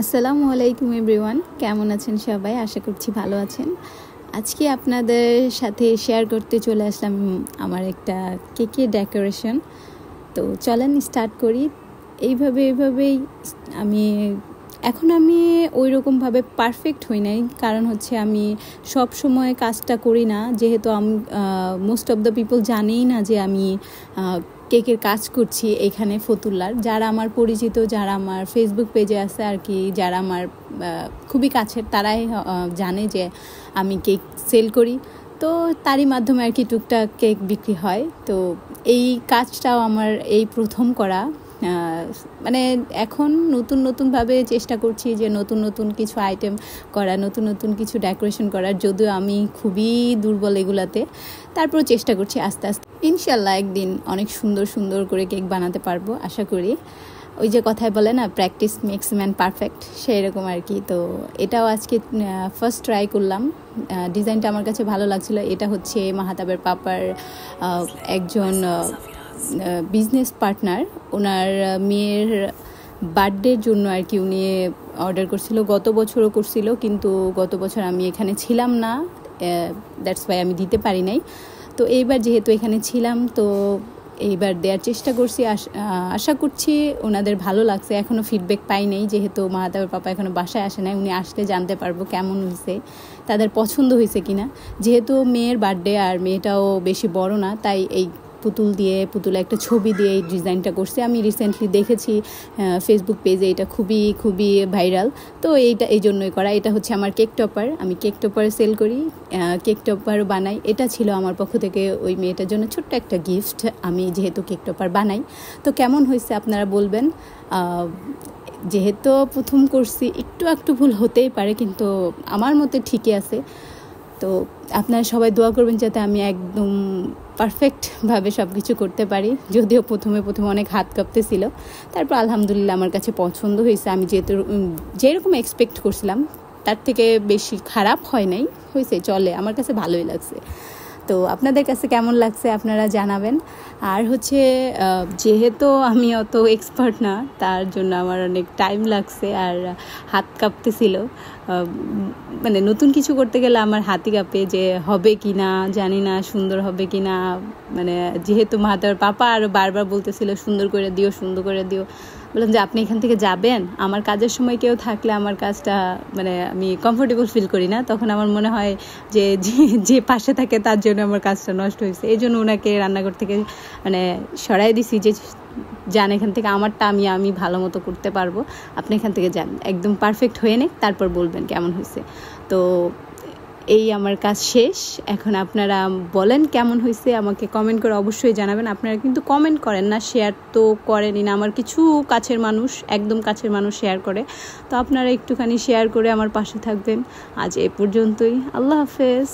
আসসালামু আলাইকুম এভরিওয়ান, কেমন আছেন সবাই? আশা করছি ভালো আছেন। আজকে আপনাদের সাথে শেয়ার করতে চলে আসলাম আমার একটা কেকের ডেকোরেশন। তো চলেন স্টার্ট করি। এইভাবেই আমি আমি ওই রকমভাবে পারফেক্ট হই নাই, কারণ হচ্ছে আমি সব সময় কাজটা করি না, যেহেতু আমি মোস্ট অফ দ্য পিপল জানেই না যে আমি কেকের কাজ করছি এখানে ফতুল্লার। যারা আমার পরিচিত, যারা আমার ফেসবুক পেজে আছে আর কি, যারা আমার খুবই কাছের, তারাই জানে যে আমি কেক সেল করি। তো তারই মাধ্যমে আর কি টুকটাক কেক বিক্রি হয়। তো এই কাজটাও আমার এই প্রথম করা। মানে এখন নতুনভাবে চেষ্টা করছি যে নতুন কিছু আইটেম করা, নতুন কিছু ডেকোরেশন করার, যদিও আমি খুবই দুর্বল এগুলাতে। তারপর চেষ্টা করছি আস্তে আস্তে, ইনশাল্লাহ একদিন অনেক সুন্দর করে কেক বানাতে পারবো আশা করি। ওই যে কথায় বলে না, প্র্যাকটিস মেক্স ম্যান পারফেক্ট, সেই রকম আর কি। তো এটাও আজকে ফার্স্ট ট্রাই করলাম। ডিজাইনটা আমার কাছে ভালো লাগছিল। এটা হচ্ছে মাহাতাবের পাপার একজন বিজনেস পার্টনার, ওনার মেয়ের বার্থডের জন্য আর কি উনি অর্ডার করছিল। গত বছরও করছিল, কিন্তু গত বছর আমি এখানে ছিলাম না, দ্যাটস ওয়াই আমি দিতে পারি নাই। তো এইবার যেহেতু এখানে ছিলাম, তো এইবার দেওয়ার চেষ্টা করছি। আশা করছি ওনাদের ভালো লাগছে। এখনও ফিডব্যাক পাই নাই, যেহেতু মাহাতাবের পাপা এখনও বাসায় আসে নাই। উনি আসলে জানতে পারবো কেমন হয়েছে, তাদের পছন্দ হয়েছে কিনা। যেহেতু মেয়ের বার্থডে আর মেয়েটাও বেশি বড় না, তাই এই পুতুলে একটা ছবি দিয়ে এই ডিজাইনটা করছে। আমি রিসেন্টলি দেখেছি ফেসবুক পেজে, এটা খুবই ভাইরাল। তো এই জন্যই করা। এটা হচ্ছে আমার কেক টপার, আমি কেক টপার সেল করি, কেক টপারও বানাই। এটা ছিল আমার পক্ষ থেকে ওই মেয়েটার জন্য ছোট্ট একটা গিফট, আমি যেহেতু কেক টপার বানাই। তো কেমন হয়েছে আপনারা বলবেন। যেহেতু প্রথম করছি, একটু ভুল হতেই পারে, কিন্তু আমার মতে ঠিকই আছে। তো আপনারা সবাই দোয়া করবেন যাতে আমি একদম পারফেক্টভাবে সব কিছু করতে পারি। যদিও প্রথমে অনেক হাত কাঁপতেছিল, তারপর আলহামদুলিল্লাহ আমার কাছে পছন্দ হয়েছে। আমি যেরকম এক্সপেক্ট করছিলাম তার থেকে বেশি খারাপ হয় নাই, হয়েছে, চলে, আমার কাছে ভালোই লাগছে। তো আপনাদের কাছে কেমন লাগছে আপনারা জানাবেন। আর হচ্ছে যেহেতু আমি অত এক্সপার্ট না, তার জন্য আমার অনেক টাইম লাগছে আর হাত কাঁপতেছিল। মানে নতুন কিছু করতে গেলে আমার হাতই কাঁপে, যে হবে কি না জানি না, সুন্দর হবে কি না। মানে যেহেতু মাহাতার পাপা আরও বারবার বলতেছিল সুন্দর করে দিও, বললাম যে আপনি এখান থেকে যাবেন। আমার কাজের সময় কেউ থাকলে আমার কাজটা মানে আমি কমফোর্টেবল ফিল করি না, তখন আমার মনে হয় যে পাশে থাকে তার জন্য আমার কাজটা নষ্ট হয়েছে। এই জন্য ওনাকে রান্নাঘর থেকে মানে সরাই দিছি, যে যান এখান থেকে, আমারটা আমি ভালো মতো করতে পারবো, আপনি এখান থেকে যান, একদম পারফেক্ট হয়ে নে, তারপর বলবেন কেমন হয়েছে। তো এই আমার কাজ শেষ। এখন আপনারা বলেন কেমন হয়েছে, আমাকে কমেন্ট করে অবশ্যই জানাবেন। আপনারা কিন্তু কমেন্ট করেন না, শেয়ার তো করেনই না। আমার কিছু একদম কাছের মানুষ শেয়ার করে, তো আপনারা একটুখানি শেয়ার করে আমার পাশে থাকবেন। আজ এ পর্যন্তই, আল্লাহ হাফেজ।